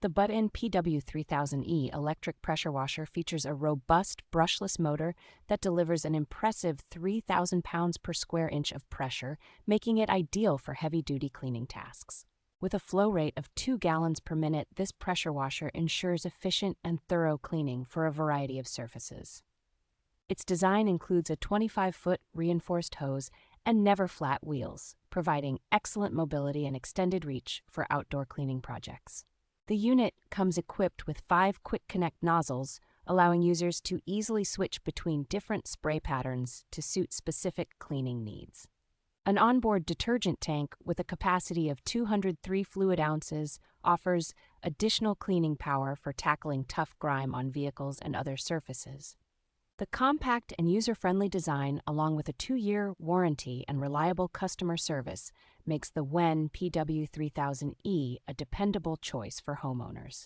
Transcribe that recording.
The WEN PW3000E electric pressure washer features a robust brushless motor that delivers an impressive 3,000 pounds per square inch of pressure, making it ideal for heavy-duty cleaning tasks. With a flow rate of 2 gallons per minute, this pressure washer ensures efficient and thorough cleaning for a variety of surfaces. Its design includes a 25-foot reinforced hose and never-flat wheels, providing excellent mobility and extended reach for outdoor cleaning projects. The unit comes equipped with 5 quick-connect nozzles, allowing users to easily switch between different spray patterns to suit specific cleaning needs. An onboard detergent tank with a capacity of 203 fluid ounces offers additional cleaning power for tackling tough grime on vehicles and other surfaces. The compact and user-friendly design, along with a 2-year warranty and reliable customer service, makes the WEN PW3000E a dependable choice for homeowners.